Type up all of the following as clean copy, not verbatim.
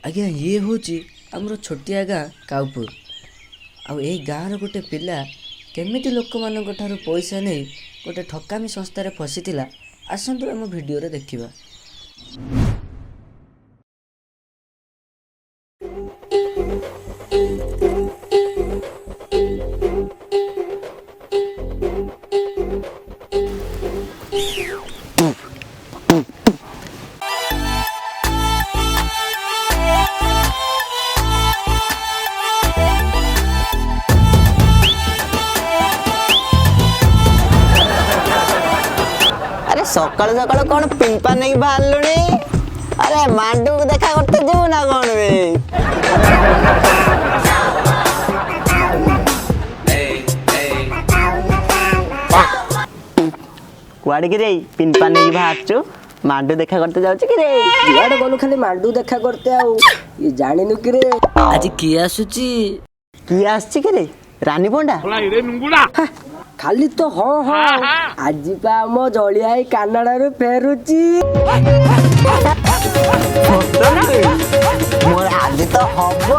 आज्ञा ये हूँ आमर छोटिया गाँ काउपुर आई गाँव गोटे पिला केमिति लोक मान पैसा नहीं गोटे ठकामी संस्थार फसी आसतु आम भिडियो देखा। सकाल सकाल कौन पिंपा नहीं बाहर लुणी? अरे मांडू को देखा करते जीव ना कौन बे कुआड़े कि रे पिंपा नहीं बाहर चु मांडू देखा करते जाऊ कि रे जुआड़े गलु खाली मांडू देखा करते आउ ये जानिनु कि रे आज किए आसुची किए आछी कि रे रानी पंडा खाली तो हाँ हाँ आज आम जलिया कानाडा फेरुची मोर आज तो हबो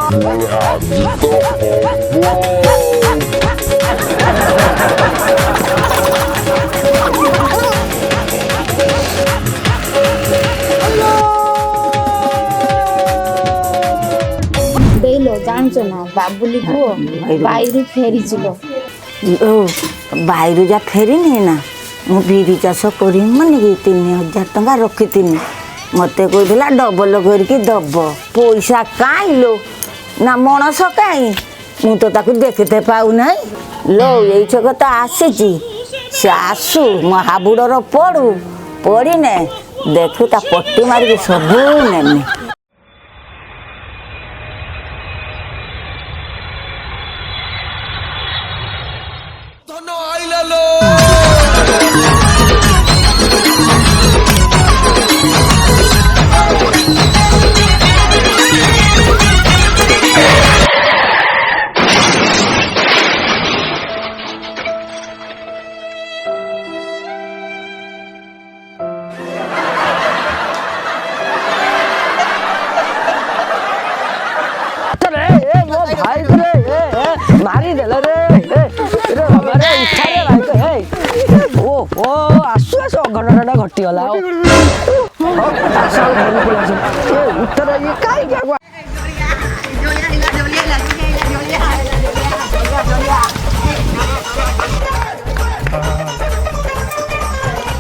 देलो जानছো ना बाबुली को बाइरु फेरिचिलो बाहर जा फेरी नहीं ना मु बिरी चाष कर 3000 टंका रखी मत कहला डबल करके दब पैसा कहीं लो ना मनस कहीं मु तो ताकू देखते पाऊना लो ये छक तो आसी से आसू मो हाबुड़र पड़ू पड़ने देखू ता पट्टी मारिक सबू नेमी मारी देला रे रे हमारे इठारे रहते है ओ आसु आसु घटना घटी गला आसु घर को ए उत्तर ये काई क्या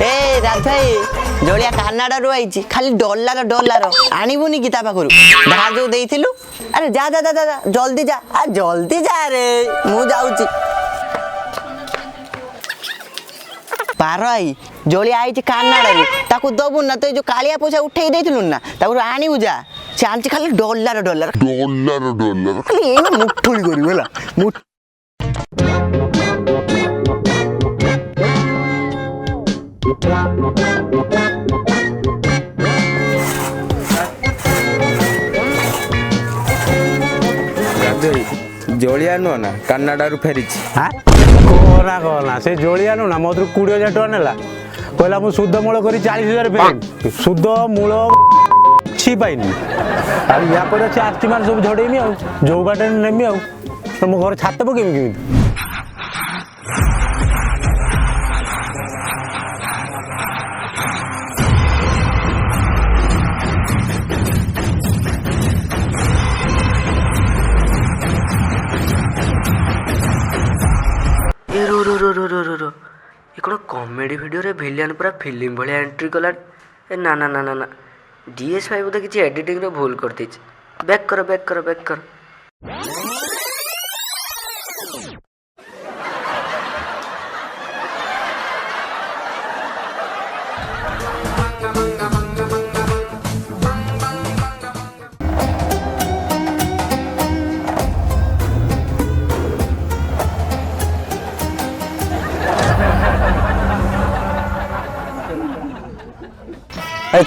ए राधाई जोलिया कानाडा रो आइची खाली डॉलर डॉलर आनिबुनी की ता पाखरु धार जो देइथिलु अरे जा जा जा जा जल्दी जा आ जल्दी जा रे मु जाउची पाराई जोलिया आइची कानाडा रो ताकू दबु ना तो जो कालिया पैसा उठेई देइथिलु ना ताकू आनिबु जा चांची खाली डॉलर डॉलर खाली ए मुठुली करी होला मुठ जोलिया नुह ना कानाडा रु फेरी कहना कहना से जोलिया नु ना मत 20,000 टका नेला कहला मु शुद्ध मूल करी 40,000 पे शुद्ध मूल छी पाइनी आ या पर से आर्ती मान सब झड़ेमी आ जो बाटे नेमी आ मो घर छात पकेमी केमी ये कॉमेडी वीडियो रे विलियन पूरा फिल्म भाया एंट्री कला ना ना ना ना ना DS5 बोधे किसी एडिटिंग रे भूल कर दी बैक कर बैक कर बैक कर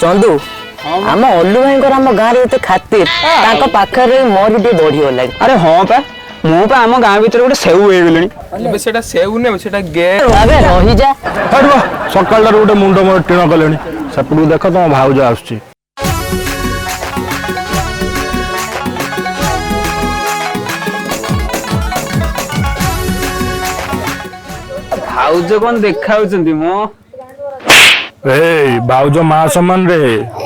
चंदू आम अल्लू भाई आम गाँव में खातिर पाखे मोर टे बढ़ी गला। अरे हाँ पा मु पा आम गाँ भीतर गोटे सेऊ हो गले सेटा सेऊ ने सेटा गे रही जा सकाल गोटे मुंड मोर टीण कले सेपटू देख तुम भाउज आस ଭାଉଜ କଣ ଦେଖାଉଛନ୍ତି ମୋ ଏଇ ଭାଉଜ ମା ସମାନ ରେ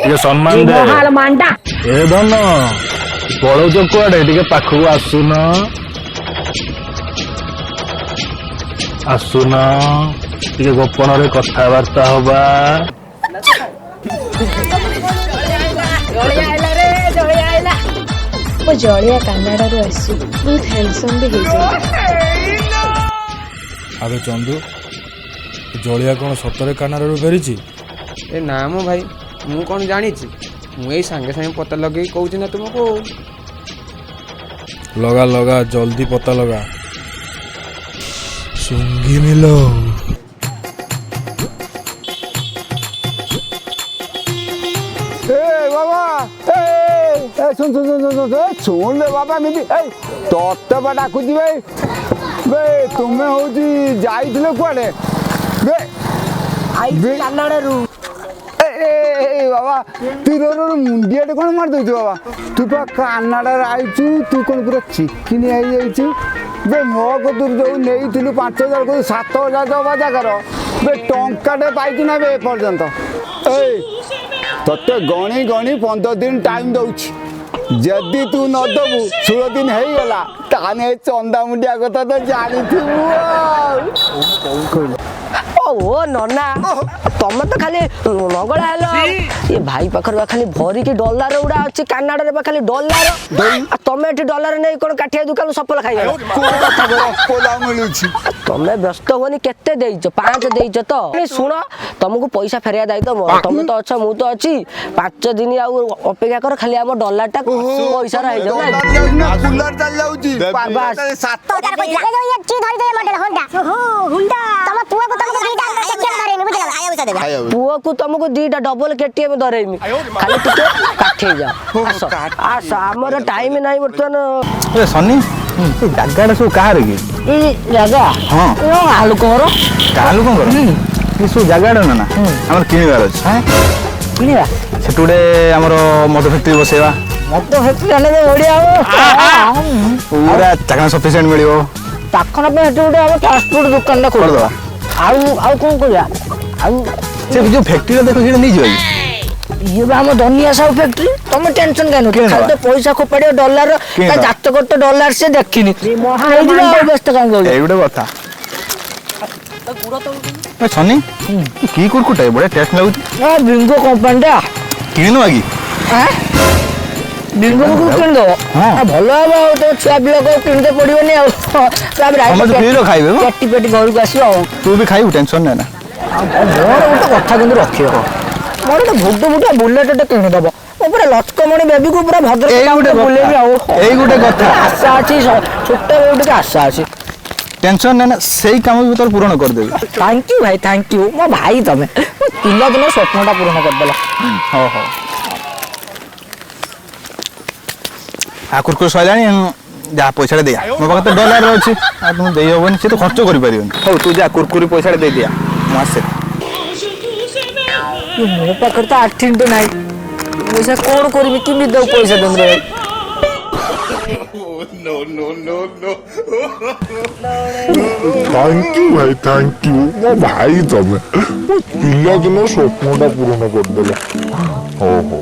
ଟିକେ ସମ୍ମାନ ଦେ ଏ ଧନ ପଳଉଛ କୁଆଡେ ଟିକେ ପାଖକୁ ଆସୁନ ଟିକେ ଗୋପନରେ କଥାବାର୍ତ୍ତା ହବା। ଜଳିଆ କାନାଡାରୁ ଆସିଛି ବହୁତ ହ୍ୟାଣ୍ଡସମ୍ ବି ହେଇଯାଏ। ଆବେ ଚନ୍ଦୁ ଜଳିଆ କଣ ସତରେ କାନାଡାରୁ ଫେରିଛି? ଏ ନା ମୋ ଭାଇ ମୁଁ କଣ ଜାଣିଛି ମୁଁ ଏଇ ସାଙ୍ଗେ ସାଙ୍ଗେ ପତା ଲଗେଇ କହୁଛି ନା ତୁମକୁ। ଲଗା ଲଗା ଜଲ୍ଦି ପତା ଲଗା ସୁଙ୍ଗି ମିଲ। ଶୁଣେ ବାବା ଏମିତି ତତେ ବା ଡାକୁଛି ଭାଇ ବେ ତୁମେ ହଉଛି ଯାଇଥିଲେ କୁଆଡେ କାନାଡାରୁ ବାବା ତୁ ମୁଣ୍ଡିଆଟେ କଣ ମାରିଦଉଛୁ ବାବା ତୁ ପା କାନାଡାରେ ଆଇଛୁ ତୁ କଣ ପୁରା ଚିକିନି ହେଇଯାଇଛୁ ବେ ମୋ କତୁରୁ ଯୋଉ ନେଇଥିଲୁ 5,000 କତୁ 7,000 ଦବା ଜାଗାର ବେ ଟଙ୍କାଟେ ପାଇଛୁ ନା ବେ ଏପର୍ଯ୍ୟନ୍ତ ତତେ ଗଣି ଗଣି 15 ଦିନ ଟାଇମ୍ ଦଉଛି ଯଦି ତୁ ନ ଦବୁ 16 ଦିନ ହେଇଗଲା ତାହେଲେ ଚନ୍ଦା ମୁଣ୍ଡିଆ କଥା ତ ଜାଣିଥିବୁ ଓ ନନା ତମେ ତ ଖାଲି ନଗଳା ହେଲ ଏ ଭାଇ ପାଖରେ ବା ଖାଲି ଭରିକି ଡଲାର ଗୁଡା ଅଛି କାନାଡାରେ ବା ଖାଲି ଡଲାର ତମେ ଏଠି ଡଲାର ନେଇ କଣ କାଠିଆ ଦୋକାନ ସଫଳ ଖାଇଗଲ ମିଳୁଛି ତମେ ବ୍ୟସ୍ତ ହୁଅନି କେତେ ଦେଇଛ 5 ଦେଇଛ ତ ଶୁଣ ତମକୁ ପଇସା ଫେରିବା ଦାୟିତ୍ୱ ମୋର ତମେ ତ ଅଛ ମୁଁ ତ ଅଛି 5 ଦିନ ଆଉ ଅପେକ୍ଷା କର ଖାଲି ଆମ ଡଲାରଟା ପଇସା ହେଇଯାଉ ପୁଅକୁ ତମକୁ 2ଟା ଡବଲ କେଟିଏମ ଧରେଇମି ଖାଲି ଟିକେ କାଠେଇ ଯାଅ ଆସ ଆମର ଟାଇମ ନାହିଁ ବର୍ତ୍ତମାନ। ସନି ଜାଗାଟା ସବୁ କାହାର କି ଏଇ ଜାଗା ହଁ କାହା ଲୋକଙ୍କର ଏ ସବୁ ଜାଗାଟା ନା ଆମର କିଣିବାର ଅଛି କିଣିବା ସେଠୁ ଗୋଟେ ଆମର ମଦ ଫ୍ୟାକ୍ଟ୍ରି ବସେଇବା। ମଦ ଫ୍ୟାକ୍ଟ୍ରି ଆଣିଲେ ବଢିଆ ପୁରା ଚାକଣା ସଫିସିଏଣ୍ଟ ମିଳିବ। ପାଖଣ ପାଇଁ ଏଠି ଗୋଟେ ଆମ ଫାଷ୍ଟଫୁଡ ଦୋକାନଟା ଖୋଲିଦେବା ଆଉ କଣ କରିବା ଆଉ ସେ ଯୋଉ ଫ୍ୟାକ୍ଟ୍ରିଟା ଦେଖ ସେଇଟା ନେଇଯିବା ଇଏ ବା ଆମ ଧନିଆ ସାହୁ ଫ୍ୟାକ୍ଟ୍ରି ତମେ ଟେନସନ କାଇଁ ନଉଛ ଖାଲି ତ ପଇସା ଖୋପାଡ଼ିବ ଡଲାର ତା ଜାତକ ତ ଡଲାର ସେ ଦେଖିନି ବ୍ୟସ୍ତ କାଇଁ କହୁଛ ଏଇ ଗୋଟେ କଥା ସନି କି କୁରକୁଟା ବଢିଆ ଟେଷ୍ଟ ଲାଗୁଛି ବିଙ୍ଗୋ କମ୍ପାନୀଟା କିଣିନବା କି ବିଙ୍ଗୋ କିଣିଦବ ଭଲ ହବ ଆଉ ତମ ଛୁଆ ପିଲାକୁ କିଣିତେ ପଡିବନି ଆଉ ଖାଇବେ ପେଟି ପେଟି ଘରକୁ ଆସିବ ଆଉ ତୁ ବି ଖାଇବୁ ଟେନସନ ନାହିଁ ନା ମୋର ଗୋଟେ କଥା କିନ୍ତୁ ରଖିବ ମୋର ଗୋଟେ ଭୁଟ ବୁଲେଟ କିଣିଦବ ପୁରା ଲଚକମଣି ବେବିକୁ ପୁରା ଭଦ୍ର ବୁଲେଇବି ଆଉ ଏଇ ଗୋଟେ କଥା ଆଶା ଅଛି ଛୋଟ ବେବି ଟିକେ ଆଶା ଅଛି ଟେନସନ ନାହିଁ ନା ସେଇ କାମ ବି ତୋର ପୂରଣ କରିଦେବି। ଥ୍ୟାଙ୍କ ୟୁ ଭାଇ ଥ୍ୟାଙ୍କ ୟୁ ମୋ ଭାଇ ତମେ ପିଲାଦିନ ସ୍ୱପ୍ନଟା ପୂରଣ କରିଦେଲ ହଉ ହଉ କୁରକୁର ସରିଲାଣି ଯାହା ପଇସାଟା ଦେଇଆ ମୋ ପାଖରେ ତ ଡଲାର ଅଛି ଆଉ ତୁମେ ଦେଇ ହବନି ସେ ତ ଖର୍ଚ୍ଚ କରିପାରିବନି। ହଉ ତୁ ଯା କୁରକୁରି ପଇସାଟା ଦେଇଦିଆ ମୁଁ ଆସେ ମୋ ପାଖରେ ତ 8 ଇଞ୍ଚ ନାହିଁ ପଇସା କଣ କରିବି କେମିତି ଦେଉ ପଇସା ଦେବି थैंक यू भाई थैंक यू मो भाई तमे पिला दिन स्वप्नटा पूर्ण करदेल हो हो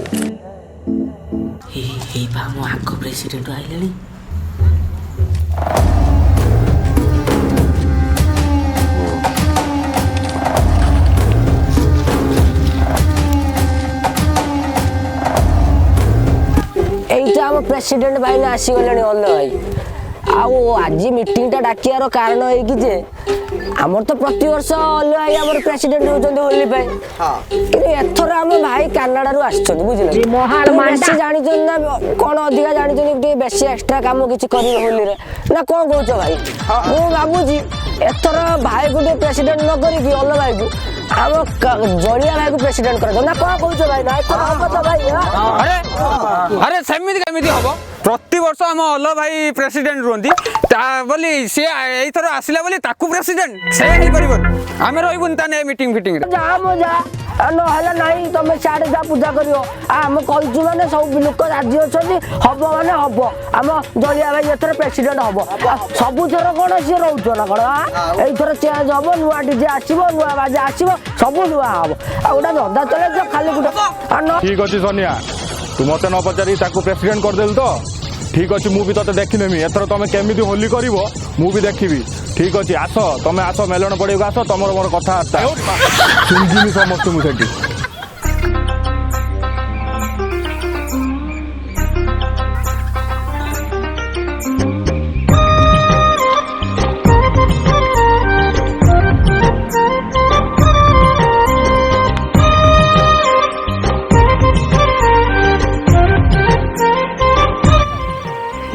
हे बा मो आग प्रेसिडेंट आइलानी এইটা ଆମ ପ୍ରେସିଡେଣ୍ଟ ଭାଇନା ଆସିଗଲେଣି ଅଲ୍ଲ ଭାଇ ଆଉ ଆଜି ମିଟିଂଟା ଡାକିବାର କାରଣ ହେଇକି ଯେ ଆମର ତ ପ୍ରତିବର୍ଷ ଅଲ୍ଲ ଭାଇ ଆମର ପ୍ରେସିଡେଣ୍ଟ ହେଉଛନ୍ତି ହୋଲି ପାଇଁ କିନ୍ତୁ ଏଥର ଆମ ଭାଇ କାନାଡାରୁ ଆସିଛନ୍ତି ବୁଝିଲେ ବେଶୀ ଜାଣିଛନ୍ତି ନା କ'ଣ ଅଧିକା ଜାଣିଛନ୍ତି ଟିକେ ବେଶୀ ଏକ୍ସଟ୍ରା କାମ କିଛି କରିବେ ହୋଲିରେ ନା କ'ଣ କହୁଛ ଭାଇ ମୁଁ ଭାବୁଛି ଏଥର ଭାଇକୁ ଟିକେ ପ୍ରେସିଡେଣ୍ଟ ନ କରିକି ଅଲ୍ଲ ଭାଇକୁ ଆମ ଜଳିଆ ଭାଇକୁ ପ୍ରେସିଡେଣ୍ଟ କରାଯାଉ ନା କ'ଣ କହୁଛ ଭାଇ ନା ଏଥର ହବ ତ ଭାଇ ଆରେ ସେମିତି କେମିତି ହବ ପ୍ରତିବର୍ଷ ଆମ ଅଲ୍ଲ ଭାଇ ପ୍ରେସିଡେଣ୍ଟ ରୁହନ୍ତି ତା ବୋଲି ସିଏ ଏଇଥର ଆସିଲା ବୋଲି ତାକୁ ପ୍ରେସିଡେଣ୍ଟ ସେ ହେଇପାରିବନି ଆମେ ରହିବୁନି ତାହେଲେ ମିଟିଂ ଫିଟିଂରେ ଯା ମୋ ଯା ନହେଲେ ନାହିଁ ତମେ ସିଆଡ଼େ ଯା ପୂଜା କରିବ। ଆମେ କହିଛୁ ମାନେ ସବୁ ଲୋକ ରାଜି ଅଛନ୍ତି, ହବ ମାନେ ହବ। ଆମ ଜଳିଆ ଭାଇ ଏଥର ପ୍ରେସିଡେଣ୍ଟ ହବ। ସବୁଥର କ'ଣ ସିଏ ରହୁଛ ନା କ'ଣ? ଏଇଥର ଚେଞ୍ଜ ହବ, ନୂଆ ଡିଜେ ଆସିବ, ନୂଆ ବାଜା ଆସିବ, ସବୁ ନୂଆ ହବ। ଆଉ ଗୋଟେ ଧନ୍ଦା ଚଲେଇଛ ଖାଲି ଗୋଟେ। ଠିକ୍ ଅଛି ସୋନିଆ, ତୁ ମତେ ନ ପଚାରି ତାକୁ ପ୍ରେସିଡେଣ୍ଟ କରିଦେଲୁ ତ ଠିକ୍ ଅଛି। ମୁଁ ବି ତତେ ଦେଖିନେମି। ଏଥର ତମେ କେମିତି ହୋଲି କରିବ ମୁଁ ବି ଦେଖିବି। ଠିକ୍ ଅଛି, ଆସ ତମେ ଆସ, ମେଲଣ ପଡ଼ିବାକୁ ଆସ, ତମର ମୋର କଥାବାର୍ତ୍ତା ଶୁଣିଯିବି ସମସ୍ତଙ୍କୁ ସେଠି।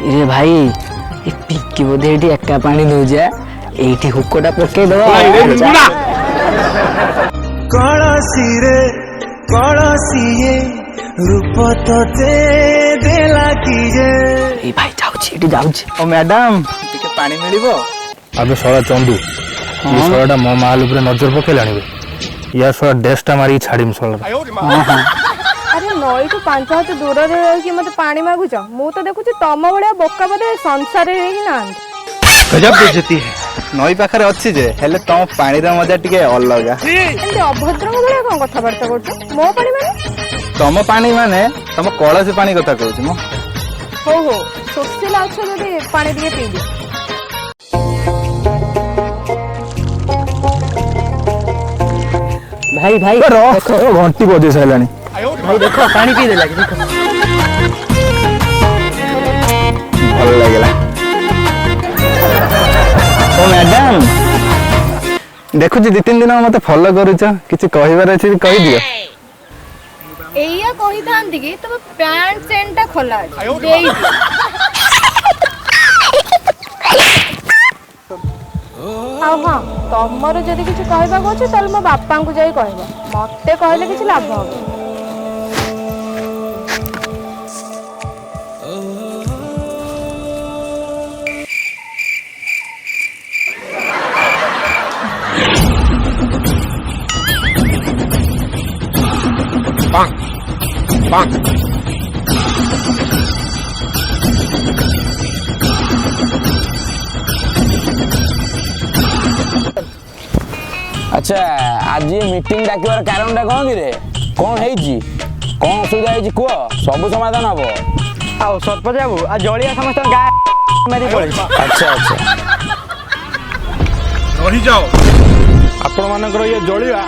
रे भाई ये पिंकी बोधे एठी एका पानी दउजा एठी हुक्कोटा पके दवा कळसीरे कळसीए रूप तोते देला किजे ए भाई जाउछि एठी जाउछि। ओ मैडम टिके पानी मिलिबो? अबे शला चंदू ये शलाटा मो माल ऊपर नजर पकेलानी बे। या शला डेस्टा मारी छाड़ीम शला। अरे नई तो 5 हाथ दूर रे रही मते पानी मागुछ मु तो देखुछि तम भलिया बोका बदे संसार रे ही ना। गजब बेइज्जती है। नई पाखरे अछि जे हेले तम पानी रे मजा टिके अलगा। एंते अभद्र भलिया कोन कथा बार्ता करछ? मो पानी माने तम पानी माने तम कळसी पानी कथा कहउछि मो। हो सोसिला अच्छा जदि पानी दिए पी दे। भाई भाई देखो घंटी बजे साइलानी। भाई देखो पानी पी देला देखो भल लागला। ओ मैडम देखुछि 2-3 दिन मते फॉलो करूछ, किछि कहिबार अछि कहि दियो। एया कहि थांती कि तब पैंट सेंटा खोला अछि देई दे। हाँ हाँ तमर जदि किछि कहबा को अछि तल मो बापा को जाई कहबा, मते कहले किछि लाभ हो। अच्छा आज ये मीटिंग डाकिबार कारणटा कोन रे? कोन हेइची? कोन असुविधा हेइची कुह, सब समाधान हबो। आ सरपंच बाबू आ जळिया समस्त गा मारी पड़े। अच्छा अच्छा रही जाओ। आपण मानकर ये जळिया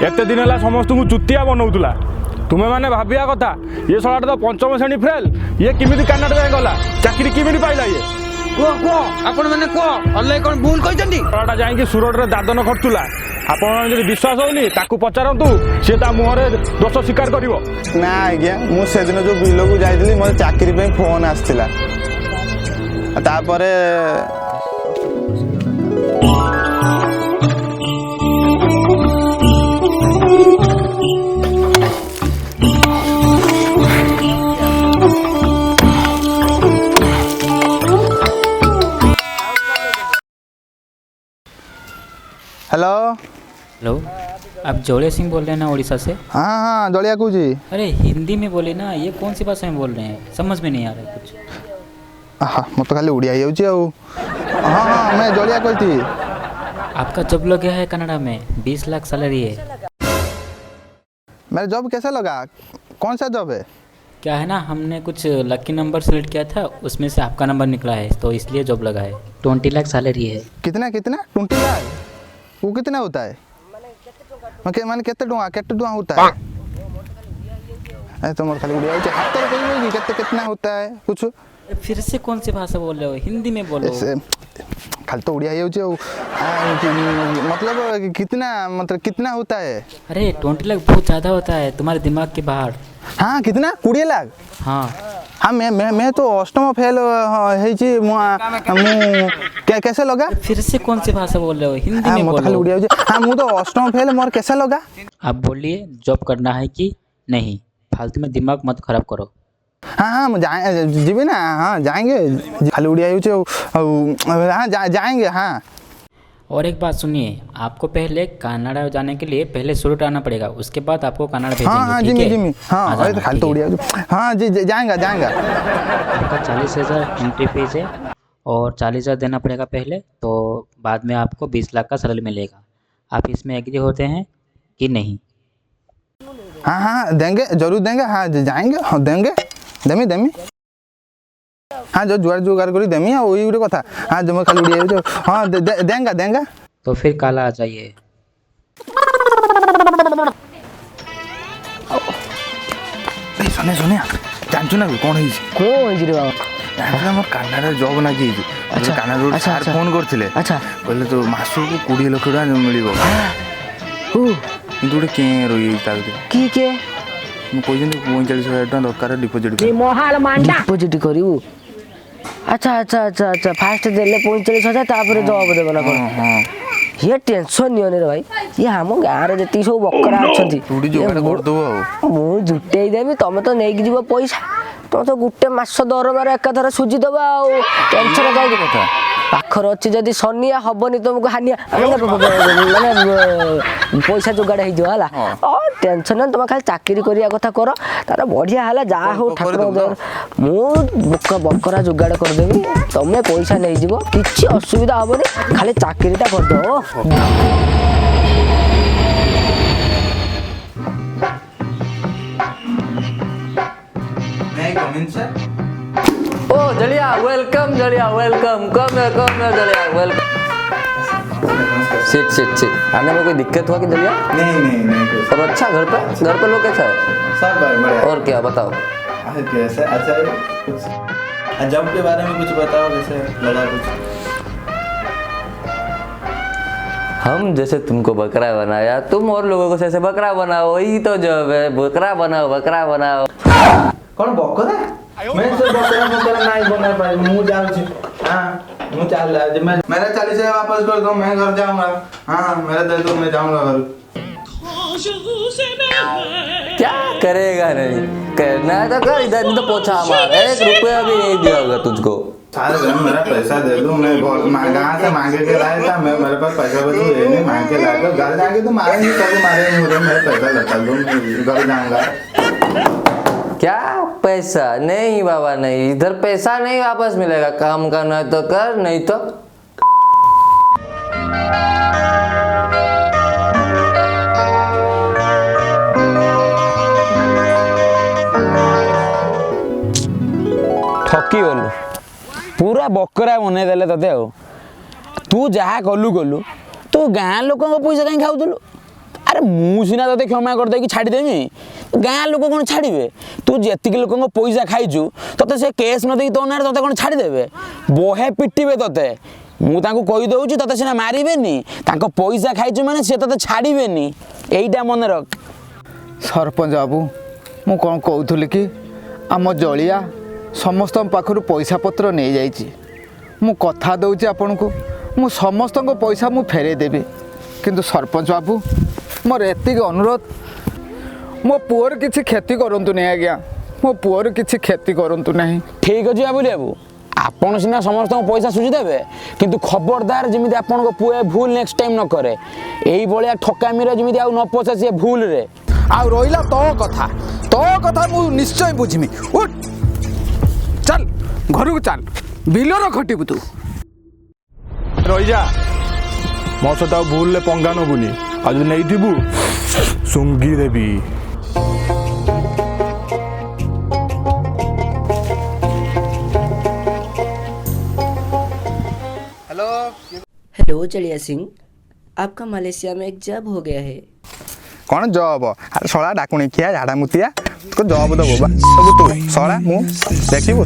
एते दिन हला समस्त को चुतिया बनौतला। तुमे माने भाबिया कथा ये सलाटा तो पंचम श्रेणी फेल, ये किमिति कानाडा जाय गला, चाकरी किमिति पाइला ये को आपण माने को अल्ले कोन भूल कहिसंती? सलाटा जाई कि सुरट रे दादन खर्चुला। आपण जदि विश्वास होनी ताकू पचारंतु, से ता मुहरे दोष स्वीकार करिवो। ना आज्ञा मु से दिन जो बिलो को जाइतली मोर चाकरी पे फोन आस्थिला, तापरे हेलो हेलो आप जौलिया सिंह बोल रहे हैं ना उड़ीसा से? हाँ जलिया कौन जी? अरे हिंदी में बोले ना, ये कौन सी भाषा में बोल रहे हैं? समझ में नहीं आ रहा है कुछ। हाँ मत तो खाली उड़िया ही हाँ मैं जलिया कहती। आपका जॉब लग गया है कनाडा में, 20 लाख सैलरी है। मेरा जॉब कैसा लगा? कौन सा जॉब है? क्या है ना, हमने कुछ लकी नंबर सेलेक्ट किया था, उसमें से आपका नंबर निकला है तो इसलिए जॉब लगा है। 20 लाख सैलरी है। कितना 20 लाख? वो कितना होता है? माने केते टुआ होता है? तुम खाली उड़िया हाथ तो कितना होता है कुछ? फिर से कौन सी भाषा बोल रहे हो? हिंदी में बोलो। खाली तो उड़िया मतलब कितना होता है? अरे 20 लाख बहुत ज़्यादा होता है तुम्हारे दिमाग के बाहर। हाँ कितना 20 लाख? हाँ हाँ मैं तो अष्टम फेल है कैसे लगा? फिर से कौन सी भाषा बोल रहे हो? हिंदी में बोलो। हाँ मु तो अष्टम फेल मोर कैसे लगा? आप बोलिए जॉब करना है कि नहीं, फालतू में दिमाग मत खराब करो। हाँ जीबी ना, हाँ जाएंगे, खाली उड़िया हाँ जाएंगे। हाँ और एक बात सुनिए, आपको पहले कनाडा जाने के लिए पहले सूरत आना पड़ेगा, उसके बाद आपको कनाडा भेजेंगे। हाँ ठीक जिमी है? जिमी हाँ आ अरे जाना, तो खाली तो ठीक है। उड़िया हाँ जी जाएगा जाएगा। आपका 40,000 एंट्री फीस है और 40,000 देना पड़ेगा पहले, तो बाद में आपको 20 लाख का सैलरी मिलेगा। आप इसमें एग्री होते हैं कि नहीं? हाँ हाँ देंगे जरूर देंगे। हाँ जाएंगे हाँ देंगे देमी देमी हाँ जो जुआर जुगाड़ करी देमी हाँ वही गोटे कथा। हाँ जो मैं खाली उड़िया जो हाँ देंगा देंगा। तो फिर कल आ जाइए। सोनिया सोनिया जानछु ना कौन है कौन है रे बाबा? जानछु मोर कानाडा जॉब ना की अच्छा कानाडा सर फोन करथिले अच्छा कहले तो मासको 20 लाख टका मिलिबो ओ किंतु गोटे के रही ता की के मु कहजन 45,000 टका दरकार डिपोजिट डिपोजिट करू। अच्छा अच्छा अच्छा अच्छा फास्ट देले 45,000 तापर जॉब देबो ना कौन? हां ये टेंशन नहीं रे भाई, ये हम गाँव में जी सब बकरा अच्छा मु जुटे देवी तुम तो नहीं जीव पैसा तुम तो गोटे मस दरमार एकाथर सुझीदेव टेंशन कहीं पाखर अच्छी जदि सनिया हबनी तुमको हानिया माने पैसा जोगाड़ हो टेंशन ना तुम खाली चाकरी करिया कथा कर तार बढ़िया है जहाँ हो ठाकुर मु बकरा जोगाड़ करदेवी तुम पैसा नहीं जीव किसी असुविधा हेनी खाली चाकरीटा करदे। ओ जलिया वेलकम कम है जलिया वेलकम। सिट आने में कोई दिक्कत हुआ कि जलिया? नहीं सब अच्छा घर पे लोग कैसा है? सब बढ़िया। और क्या बताओ? कैसे अच्छा कुछ जॉब के बारे में कुछ बताओ कैसे लगा कुछ। हम जैसे तुमको बकरा बनाया तुम और लोगों को जैसे बकरा बनाओ, वही तो जॉब है। बकरा बनाओ। कौन बकरा? मैं से बकरा नहीं बना पाई मु जाऊ छी। हां मु चल आज मैं मेरा 40,000 वापस कर दो मैं घर जाऊंगा। हां मेरा दे दो मैं जाऊंगा घर। क्या करेगा नहीं करना है तो कर, इधर नहीं तो पोछा मार। 1 रुपया भी नहीं दिया होगा तुझको। सारे मेरा पैसा दे दो मैं कहाँ से मांगे के लाया था मैं मेरे पास पैसा बचा नहीं मांग के लाया घर जाके तो मारेंगे कभी मारेंगे मेरा पैसा लगा दो मैं घर जाऊंगा। क्या पैसा? नहीं बाबा नहीं, इधर पैसा नहीं वापस मिलेगा। काम करना है तो कर, नहीं तो ठकी गलु पूरा बकरा बनै देले तते आ तू जहा कलु तू गाँ लोक पैसा कहीं खाऊलु। अरे मु सीना ते क्षमा कर देकी छाड़ी देमी गाँ लोक कौन छाड़े? तू जी लोक पैसा खाइचु ते से केस न तो ना ते कौन छाड़देवे? बहे पिटे ते मुझे कहीदे ते सीना मारे पैसा खाइचु माने सी ते छाड़े यहीटा मन रख। सरपंच बाबू मु कौन कहूली कि आम जलिया समस्त पाखर पैसा पत्र नहीं जाइए मु कथा दूची आपण को मु समस्त पैसा मु फेरे देवी किंतु सरपंच बाबू मोर एति अनुरोध मो पुअर किसी क्षति करंतु नहीं आज्ञा मो पुअर किसी क्षति करंतु नहीं। ठीक अच्छे बाबू बाबू आपण सीना समस्त पैसा सुझीदेवे किंतु खबरदार जमी आपण पुए भूल नेक्स्ट टाइम न करे यही भाया ठकामीर जमी न पशे सी भूल रे आ रहा तो कथा मु निश्चय बुझिमी। उठ चल घर को चल बिलर खटिबु तू रही जा मो सहित भूल पंगा नबुनी आज नहीं थी सुंगी देवी। हेलो जलिया सिंह, आपका मलेशिया में एक जॉब हो गया है। कौन जॉब? अरे सड़ा डाकुणी किया झाड़ा मुतिया तो जॉब दबो बा सब तू सड़ा मु देखिबो।